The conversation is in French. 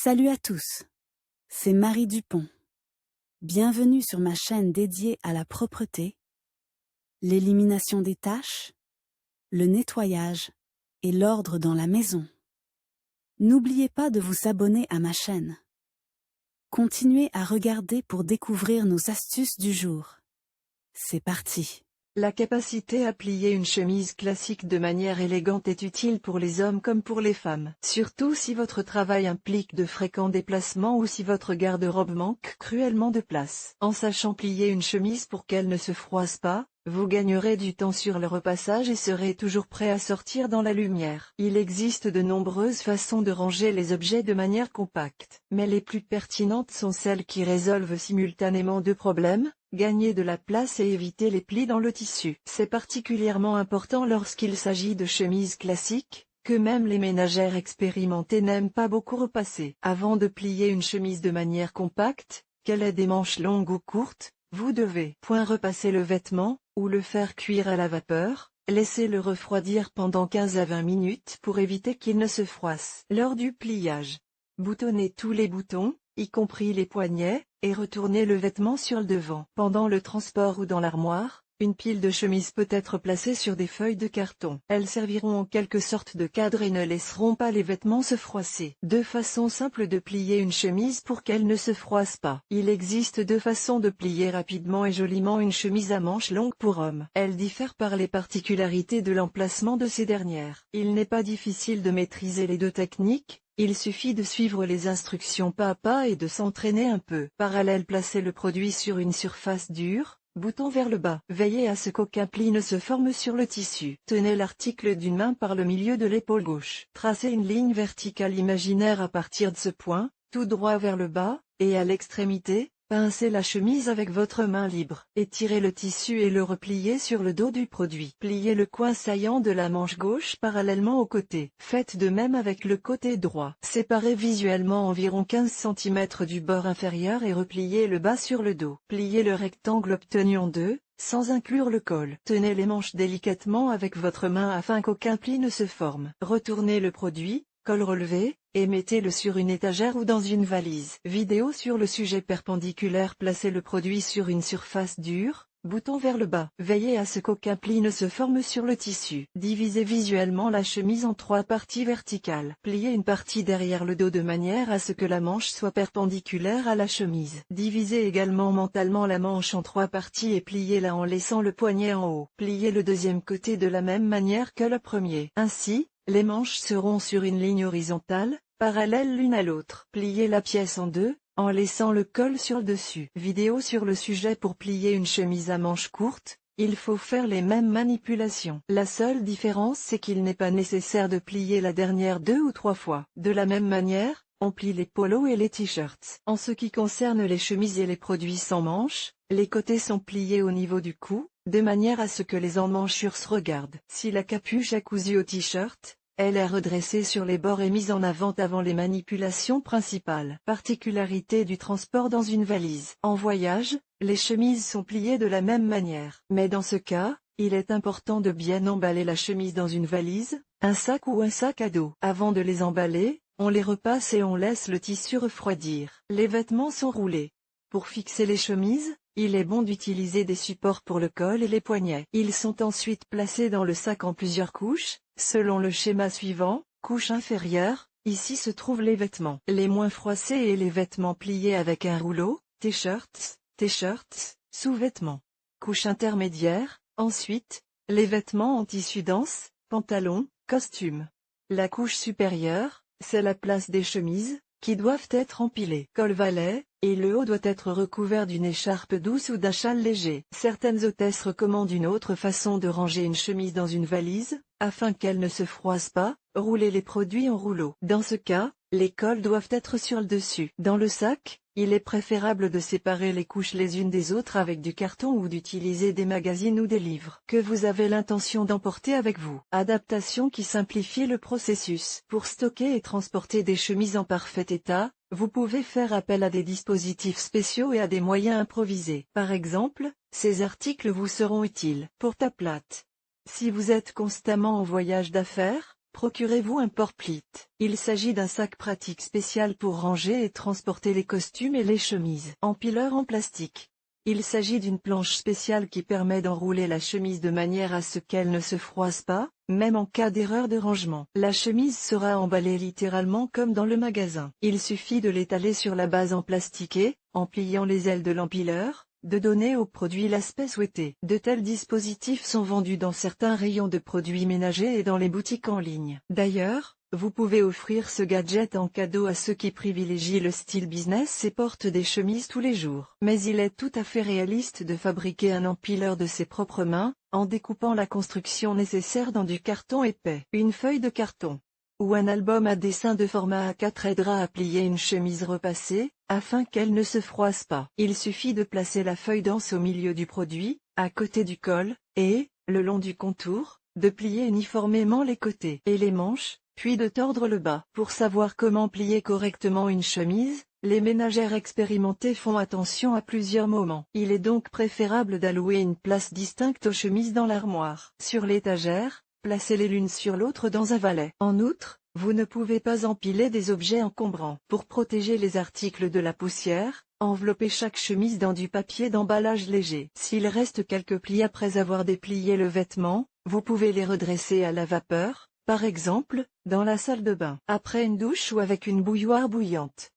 Salut à tous, c'est Marie Dupont. Bienvenue sur ma chaîne dédiée à la propreté, l'élimination des taches, le nettoyage et l'ordre dans la maison. N'oubliez pas de vous abonner à ma chaîne. Continuez à regarder pour découvrir nos astuces du jour. C'est parti! La capacité à plier une chemise classique de manière élégante est utile pour les hommes comme pour les femmes. Surtout si votre travail implique de fréquents déplacements ou si votre garde-robe manque cruellement de place. En sachant plier une chemise pour qu'elle ne se froisse pas, vous gagnerez du temps sur le repassage et serez toujours prêt à sortir dans la lumière. Il existe de nombreuses façons de ranger les objets de manière compacte, mais les plus pertinentes sont celles qui résolvent simultanément deux problèmes: gagner de la place et éviter les plis dans le tissu. C'est particulièrement important lorsqu'il s'agit de chemises classiques, que même les ménagères expérimentées n'aiment pas beaucoup repasser. Avant de plier une chemise de manière compacte, qu'elle ait des manches longues ou courtes, vous devez point repasser le vêtement, ou le faire cuire à la vapeur. Laissez-le refroidir pendant 15 à 20 minutes pour éviter qu'il ne se froisse. Lors du pliage, boutonnez tous les boutons, y compris les poignets, et retournez le vêtement sur le devant. Pendant le transport ou dans l'armoire, une pile de chemises peut être placée sur des feuilles de carton. Elles serviront en quelque sorte de cadre et ne laisseront pas les vêtements se froisser. Deux façons simples de plier une chemise pour qu'elle ne se froisse pas. Il existe deux façons de plier rapidement et joliment une chemise à manches longues pour hommes. Elles diffèrent par les particularités de l'emplacement de ces dernières. Il n'est pas difficile de maîtriser les deux techniques. Il suffit de suivre les instructions pas à pas et de s'entraîner un peu. Parallèle, placez le produit sur une surface dure, bouton vers le bas. Veillez à ce qu'aucun pli ne se forme sur le tissu. Tenez l'article d'une main par le milieu de l'épaule gauche. Tracez une ligne verticale imaginaire à partir de ce point, tout droit vers le bas, et à l'extrémité, pincez la chemise avec votre main libre. Étirez le tissu et le repliez sur le dos du produit. Pliez le coin saillant de la manche gauche parallèlement au côté. Faites de même avec le côté droit. Séparez visuellement environ 15 cm du bord inférieur et repliez le bas sur le dos. Pliez le rectangle obtenu en deux, sans inclure le col. Tenez les manches délicatement avec votre main afin qu'aucun pli ne se forme. Retournez le produit, col relevé, et mettez-le sur une étagère ou dans une valise. Vidéo sur le sujet perpendiculaire. Placez le produit sur une surface dure, bouton vers le bas. Veillez à ce qu'aucun pli ne se forme sur le tissu. Divisez visuellement la chemise en 3 parties verticales. Pliez une partie derrière le dos de manière à ce que la manche soit perpendiculaire à la chemise. Divisez également mentalement la manche en 3 parties et pliez-la en laissant le poignet en haut. Pliez le deuxième côté de la même manière que le premier. Ainsi, les manches seront sur une ligne horizontale, parallèle l'une à l'autre. Pliez la pièce en deux, en laissant le col sur le dessus. Vidéo sur le sujet. Pour plier une chemise à manches courtes, il faut faire les mêmes manipulations. La seule différence, c'est qu'il n'est pas nécessaire de plier la dernière 2 ou 3 fois. De la même manière, on plie les polos et les t-shirts. En ce qui concerne les chemises et les produits sans manches, les côtés sont pliés au niveau du cou, de manière à ce que les emmanchures se regardent. Si la capuche est cousue au t-shirt, elle est redressée sur les bords et mise en avant les manipulations principales. Particularité du transport dans une valise. En voyage, les chemises sont pliées de la même manière. Mais dans ce cas, il est important de bien emballer la chemise dans une valise, un sac ou un sac à dos. Avant de les emballer, on les repasse et on laisse le tissu refroidir. Les vêtements sont roulés. Pour fixer les chemises, il est bon d'utiliser des supports pour le col et les poignets. Ils sont ensuite placés dans le sac en plusieurs couches, selon le schéma suivant. Couche inférieure, ici se trouvent les vêtements les moins froissés et les vêtements pliés avec un rouleau, t-shirts, sous-vêtements. Couche intermédiaire, ensuite, les vêtements en tissu dense, pantalons, costumes. La couche supérieure, c'est la place des chemises, qui doivent être empilées. Col-valet, et le haut doit être recouvert d'une écharpe douce ou d'un châle léger. Certaines hôtesses recommandent une autre façon de ranger une chemise dans une valise, afin qu'elle ne se froisse pas. Roulez les produits en rouleau. Dans ce cas, les cols doivent être sur le dessus. Dans le sac, il est préférable de séparer les couches les unes des autres avec du carton ou d'utiliser des magazines ou des livres que vous avez l'intention d'emporter avec vous. Adaptation qui simplifie le processus. Pour stocker et transporter des chemises en parfait état, vous pouvez faire appel à des dispositifs spéciaux et à des moyens improvisés. Par exemple, ces articles vous seront utiles. Porte-à-plate. Si vous êtes constamment en voyage d'affaires, Procurez-vous un porte-plite. Il s'agit d'un sac pratique spécial pour ranger et transporter les costumes et les chemises. Empileur en plastique. Il s'agit d'une planche spéciale qui permet d'enrouler la chemise de manière à ce qu'elle ne se froisse pas, même en cas d'erreur de rangement. La chemise sera emballée littéralement comme dans le magasin. Il suffit de l'étaler sur la base en plastique et, en pliant les ailes de l'empileur, de donner au produit l'aspect souhaité. De tels dispositifs sont vendus dans certains rayons de produits ménagers et dans les boutiques en ligne. D'ailleurs, vous pouvez offrir ce gadget en cadeau à ceux qui privilégient le style business et portent des chemises tous les jours. Mais il est tout à fait réaliste de fabriquer un empileur de ses propres mains, en découpant la construction nécessaire dans du carton épais. Une feuille de carton ou un album à dessin de format A4 aidera à plier une chemise repassée, afin qu'elle ne se froisse pas. Il suffit de placer la feuille dense au milieu du produit, à côté du col, et, le long du contour, de plier uniformément les côtés et les manches, puis de tordre le bas. Pour savoir comment plier correctement une chemise, les ménagères expérimentées font attention à plusieurs moments. Il est donc préférable d'allouer une place distincte aux chemises dans l'armoire. Sur l'étagère, placez-les l'une sur l'autre dans un valet. En outre, vous ne pouvez pas empiler des objets encombrants. Pour protéger les articles de la poussière, enveloppez chaque chemise dans du papier d'emballage léger. S'il reste quelques plis après avoir déplié le vêtement, vous pouvez les redresser à la vapeur, par exemple, dans la salle de bain, après une douche ou avec une bouilloire bouillante.